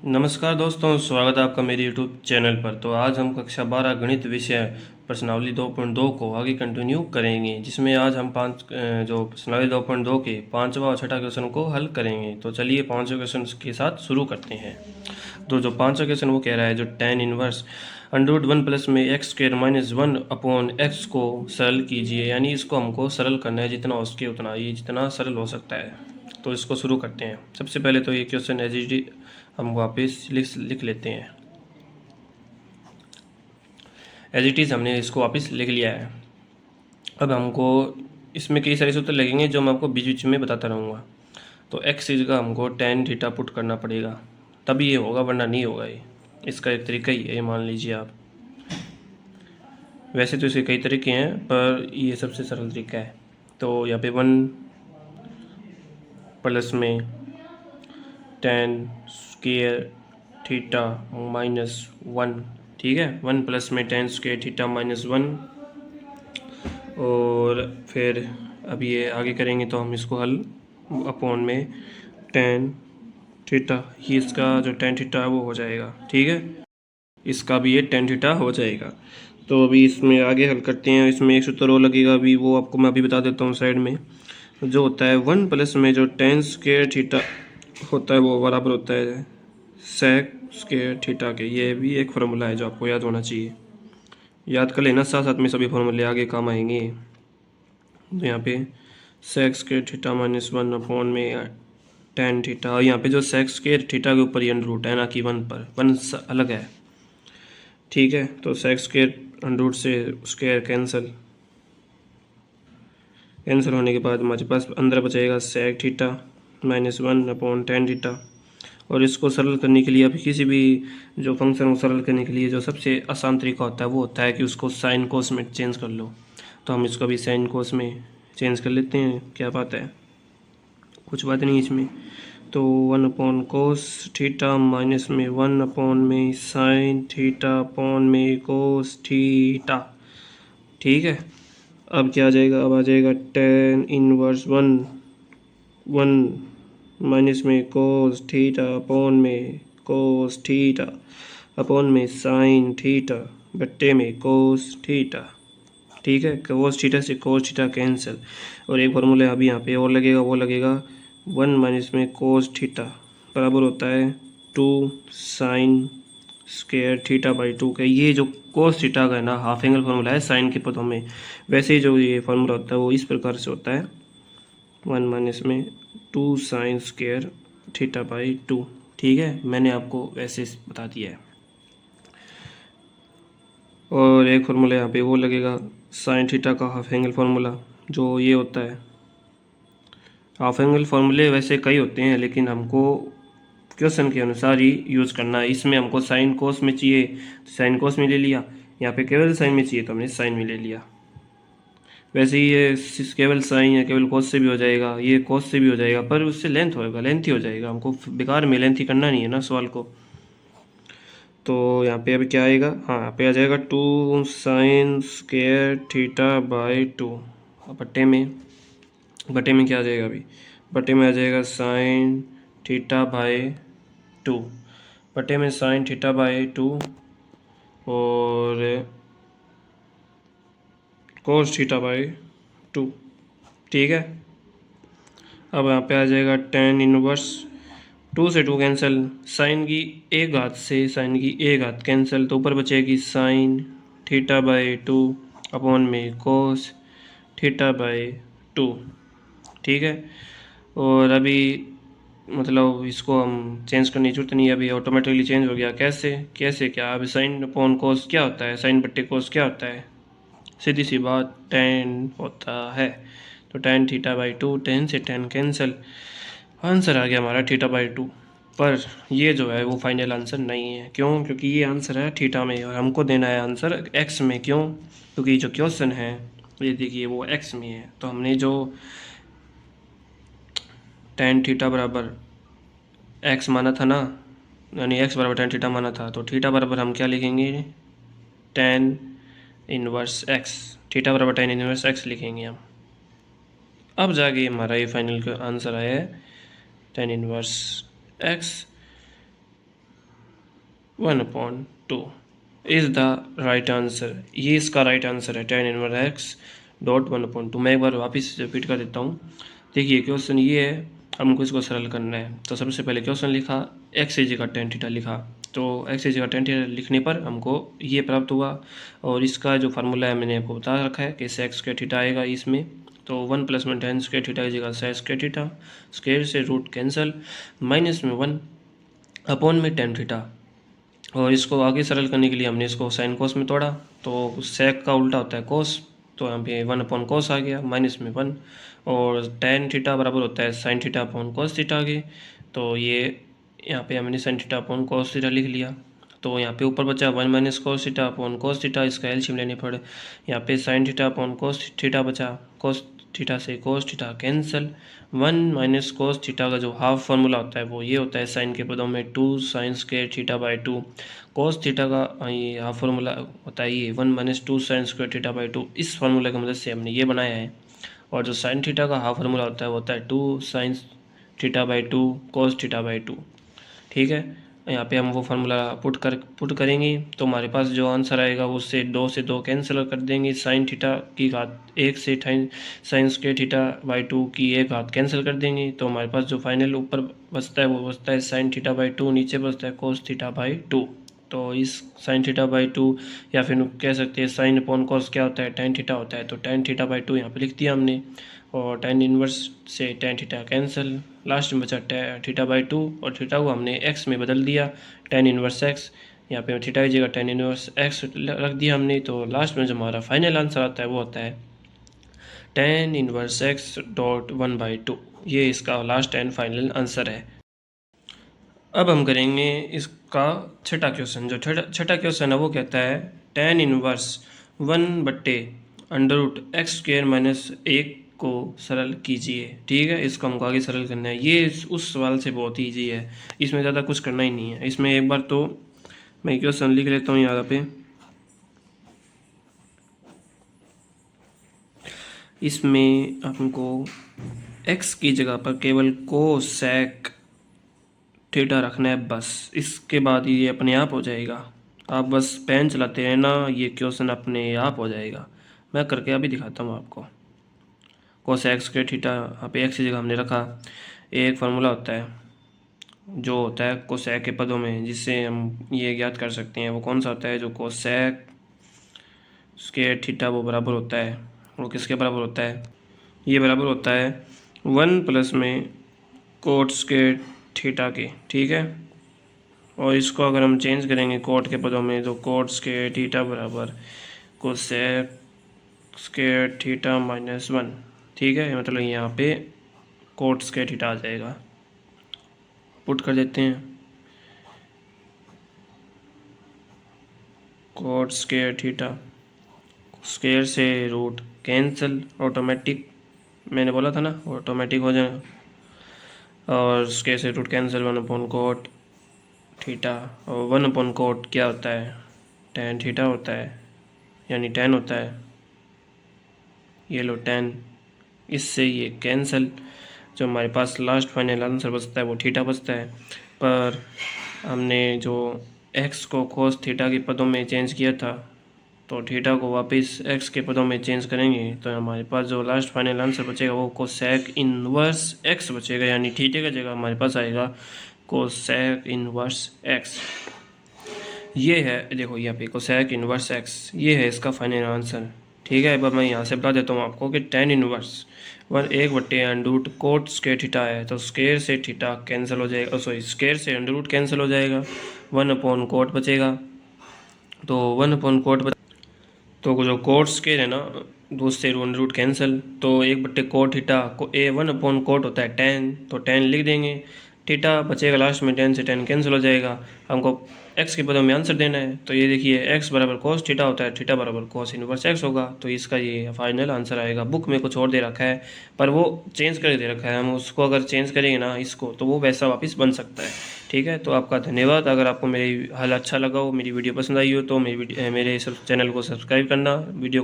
नमस्कार दोस्तों, स्वागत है आपका मेरे यूट्यूब चैनल पर। तो आज हम कक्षा 12 गणित विषय प्रश्नावली 2.2 को आगे कंटिन्यू करेंगे, जिसमें आज हम जो प्रश्नावली 2.2 के पाँचवा और छठा क्वेश्चन को हल करेंगे। तो चलिए पाँचवें क्वेश्चन के साथ शुरू करते हैं। तो जो पाँचवा क्वेश्चन वो कह रहा है, जो tan इनवर्स अंडर 1 प्लस में x square minus 1 upon x को सरल कीजिए। यानी इसको हमको सरल करना है, जितना हो सके उतना, ये जितना सरल हो सकता है। तो इसको शुरू करते हैं। सबसे पहले तो ये क्वेश्चन एज इट इज हम वापस लिख लेते हैं। एज इट इज़ हमने इसको वापस लिख लिया है। अब हमको इसमें कई सारे सूत्र लगेंगे जो मैं आपको बीच बीच में बताता रहूँगा। तो एक्स की जगह हमको tan थीटा पुट करना पड़ेगा, तभी ये होगा, वरना नहीं होगा। ये इसका एक तरीका ही है, मान लीजिए आप। वैसे तो इसके कई तरीके हैं, पर ये सबसे सरल तरीका है। तो यहाँ पे 1 प्लस में tan स्क्वायर थीटा माइनस 1, ठीक है। 1 प्लस में tan स्क्वायर थीटा माइनस 1, और फिर अब ये आगे करेंगे तो हम इसको हल अपॉन में tan थीटा, ही इसका जो tan थीटा है वो हो जाएगा, ठीक है। इसका भी ये tan थीटा हो जाएगा। तो अभी इसमें आगे हल करते हैं। इसमें एक सूत्र और लगेगा, अभी वो आपको मैं अभी बता देता हूँ साइड में। जो होता है 1 प्लस में जो tan स्क्वायर थीटा होता है वो बराबर होता है sec स्क्वायर थीटा के। ये भी एक फार्मूला है जो आपको याद होना चाहिए। याद कर लेना, साथ साथ में सभी फार्मूले आगे काम आएंगे। तो यहाँ पे sec square theta minus 1 upon में tan थीटा, और यहाँ पे जो sec स्क्वायर थीटा के ऊपर अंडर रूट है, ना कि 1 पर, 1 अलग है, ठीक है। तो sec स्क्वायर अंडर रूट से स्क्वायर कैंसिल होने के बाद हमारे पास अंदर बचेगा sec theta minus 1 upon tan theta. और इसको सरल करने के लिए, अब किसी भी जो फंक्शन को सरल करने के लिए जो सबसे आसान तरीका होता है वो होता है कि उसको साइन कोस में चेंज कर लो। तो हम इसको भी साइन कोस में चेंज कर लेते हैं। क्या बात है, कुछ बात नहीं इसमें। तो 1 अपॉन कोस थीटा माइनस में 1 अपॉन में साइन थीटा अपॉन में कोस थीटा, ठीक है। अब क्या आ जाएगा, अब आ जाएगा tan इनवर्स 1 माइनस में कोस थीटा अपॉन में कोस थीटा अपॉन में साइन थीटा बट्टे में कोस थीटा, ठीक है। कोस थीटा से कोस थीटा कैंसिल, और एक फार्मूला अभी यहाँ पे और लगेगा, वो लगेगा 1 माइनस में कोस थीटा बराबर होता है 2 साइन स्क्वायर थीटा बाई 2 का। ये जो कोस थीटा का है ना, हाफ एंगल फार्मूला है साइन के पदों में। वैसे ही जो ये फार्मूला होता है वो इस प्रकार से होता है 1 माइनस में 2 साइन स्क्वायर थीटा बाई 2, ठीक है। मैंने आपको वैसे बता दिया है। और एक फार्मूला यहाँ पे वो लगेगा साइन थीटा का हाफ एंगल फार्मूला, जो ये होता है। हाफ एंगल फार्मूले वैसे कई होते हैं, लेकिन हमको क्वेश्चन के अनुसार ही यूज़ करना है। इसमें हमको साइन कोस में चाहिए तो साइन कोस में ले लिया, यहाँ पे केवल साइन में चाहिए तो हमने साइन में ले लिया। वैसे ही ये केवल साइन या केवल कोस से भी हो जाएगा, ये कोस से भी हो जाएगा, पर उससे लेंथ होएगा, लेंथ ही हो जाएगा। हमको बेकार में लेंथ ही करना नहीं है ना सवाल को। तो यहाँ पे अभी क्या आएगा, हाँ यहाँ पे आ जाएगा 2 साइन स्क्वायर थीटा बाई 2, बटे में क्या आ जाएगा, अभी बटे में आ जाएगा साइन थीटा बाई 2, बटे में साइन थीटा बाई 2 और कोस थीटा बाई 2, ठीक है। अब यहाँ पे आ जाएगा tan इनवर्स 2 से 2 कैंसिल, साइन की एक घात से साइन की एक घात कैंसिल, तो ऊपर बचेगी साइन थीटा बाई 2 अपॉन में कोस थीटा बाई 2, ठीक है। और अभी मतलब इसको हम चेंज करने की जरूरत नहीं है, अभी ऑटोमेटिकली चेंज हो गया। कैसे कैसे क्या, अभी साइन अपॉन कोस क्या होता है, साइन बट्टे कोस क्या होता है, सीधी सी बात tan होता है। तो tan थीटा बाई 2, tan से tan कैंसिल, आंसर आ गया हमारा थीटा बाई 2। पर ये जो है वो फाइनल आंसर नहीं है। क्यों? क्योंकि ये आंसर है थीटा में और हमको देना है आंसर एक्स में। क्यों? क्योंकि जो क्वेश्चन है ये देखिए वो एक्स में है। तो हमने जो tan थीटा बराबर एक्स माना था ना, यानी एक्स बराबर tan थीटा माना था, तो थीटा बराबर हम क्या लिखेंगे, tan इनवर्स एक्स, थीटा बराबर tan इनवर्स एक्स लिखेंगे हम। अब जाके हमारा ये फाइनल का आंसर आया है tan inverse x 1/2 is the right answer. ये इसका राइट आंसर है, tan इनवर्स एक्स डॉट 1/2। मैं एक बार वापस रिपीट कर देता हूँ। देखिए क्वेश्चन ये है, हमको इसको सरल करना है। तो सबसे पहले क्वेश्चन लिखा, एक्स की जगह tan थीटा लिखा, तो एक्स की जगह tan थीटा लिखने पर हमको ये प्राप्त हुआ। और इसका जो फार्मूला है मैंने आपको बता रखा है कि sec स्क्वायर थीटा आएगा इसमें। तो 1 + में tan स्क्वायर थीटा की जगह sec स्क्वायर थीटा, स्क्वायर से रूट कैंसिल, माइनस में 1 अपॉन में tan थीटा। और इसको आगे सरल करने के लिए हमने इसको साइन कोस में तोड़ा, तो सेक का उल्टा होता है कोस, तो यहाँ पे 1/cos आ गया, माइनस में 1। और tan थीटा बराबर होता है sin theta upon cos theta के, तो ये यहाँ पे हमने sin theta upon cos theta लिख लिया। तो यहाँ पे ऊपर बचा 1 - cos theta upon cos theta, इसका एलसीएम लेने पड़े। यहाँ पे sin theta upon cos theta बचा, cos थीटा से cos theta cancel, 1 - cos theta का जो हाफ फार्मूला होता है वो ये होता है साइन के पदों में 2 sin square theta by 2। cos theta का ये हाफ फार्मूला होता है ये 1 - 2 sin स्क्वायर थीटा बाई 2। इस फार्मूला की मदद से हमने ये बनाया है। और जो sin थीटा का हाफ फार्मूला होता है वो होता है 2 sin theta by 2 cos theta by 2। ठीक है, यहाँ पे हम वो फार्मूला पुट करेंगे, तो हमारे पास जो आंसर आएगा वो उससे 2 से 2 कैंसिल कर देंगे। साइन थीटा की घात 1 से साइन स्क्वायर थीटा बाई 2 की 1 घात कैंसिल कर देंगे, तो हमारे पास जो फाइनल ऊपर बचता है वो बचता है साइन थीटा बाई 2, नीचे बचता है कोस थीटा बाई 2। तो इस साइन थीटा बाई 2, या फिर कह सकते हैं साइन अपॉन कॉस क्या होता है, tan थीटा होता है, तो tan थीटा बाई 2 यहाँ पे लिख दिया हमने। और tan इनवर्स से tan थीटा कैंसिल, लास्ट में बचा थीटा बाई 2, और थीटा को हमने x में बदल दिया, tan इनवर्स x। यहाँ पे थीटा की जगह tan इनवर्स x रख दिया हमने। तो लास्ट में जो हमारा फाइनल आंसर आता है वो होता है tan इनवर्स x डॉट 1/2। ये इसका लास्ट एंड फाइनल आंसर है। अब हम करेंगे इसका छठा क्वेश्चन। जो छठा क्वेश्चन है वो कहता है tan इनवर्स 1/√x² - 1 को सरल कीजिए। ठीक है, इसको हमको आगे सरल करना है। ये उस सवाल से बहुत ईजी है, इसमें ज़्यादा कुछ करना ही नहीं है। इसमें एक बार तो मैं क्वेश्चन लिख लेता हूँ यहाँ पे। इसमें हमको x की जगह पर केवल कोसेक थीटा रखना है बस, इसके बाद ये अपने आप हो जाएगा। आप बस पेन चलाते रहना, ये क्वेश्चन अपने आप हो जाएगा। मैं करके अभी दिखाता हूँ आपको। कोसेक स्क्वायर थीटा, यहाँ पे x की जगह हमने रखा। एक फार्मूला होता है जो होता है कोसेक के पदों में, जिससे हम ये ज्ञात कर सकते हैं। वो कौन सा होता है, जो कोसेक स्क्वायर थीटा वो बराबर होता है, वो किसके बराबर होता है, ये बराबर होता है 1 + में कोट स्क्वायर थीटा के। ठीक है, और इसको अगर हम चेंज करेंगे कोट के पदों में, तो कोट स्क्वायर थीटा बराबर कोसेक स्क्वायर थीटा -1। ठीक है, मतलब यहाँ पे कोट स्क्वायर थीटा आ जाएगा। पुट कर देते हैं, कोट स्क्वायर थीटा, स्क्वायर से रूट कैंसिल, ऑटोमेटिक, मैंने बोला था ना ऑटोमेटिक हो जाए। और स्क्वायर से रूट कैंसिल, 1/cot थीटा। और 1/cot क्या होता है, tan थीटा होता है, यानी tan होता है। ये लो tan, इससे ये कैंसिल, जो हमारे पास लास्ट फाइनल आंसर बचता है वो थीटा बचता है। पर हमने जो x को cos थीटा के पदों में चेंज किया था, तो थीटा को वापस x के पदों में चेंज करेंगे, तो हमारे पास जो लास्ट फाइनल आंसर बचेगा वो कोसेक इनवर्स x बचेगा, यानी थीटा की जगह हमारे पास आएगा कोसेक इनवर्स x। ये है, देखो यहाँ पे कोसेक इनवर्स x, ये है इसका फाइनल आंसर। ठीक है, अब मैं यहाँ से बता देता हूँ आपको कि tan inverse 1/√cot square theta है, तो स्क्वायर से थीटा कैंसिल हो जाएगा, सॉरी स्क्वायर से अंडर कैंसिल हो जाएगा, 1/cot बचेगा। तो 1/cot तो जो कोट स्क्वायर है ना, उससे अंडर कैंसिल, तो 1/cot थीटा को 1/cot होता है tan, तो tan लिख देंगे। थीटा बचेगा लास्ट में, tan से tan कैंसिल हो जाएगा। हमको x के पदों में आंसर देना है, तो ये देखिए x बराबर cos थीटा होता है, थीटा बराबर cos इनवर्स x होगा, तो इसका ये फाइनल आंसर आएगा। बुक में कुछ और दे रखा है, पर वो चेंज करके दे रखा है, हम उसको अगर चेंज करेंगे ना इसको, तो वो वैसा वापस बन सकता है। ठीक है, तो आपका धन्यवाद। अगर आपको मेरी हल अच्छा लगा हो, मेरी वीडियो पसंद आई हो, तो मेरे चैनल को सब्सक्राइब करना, वीडियो को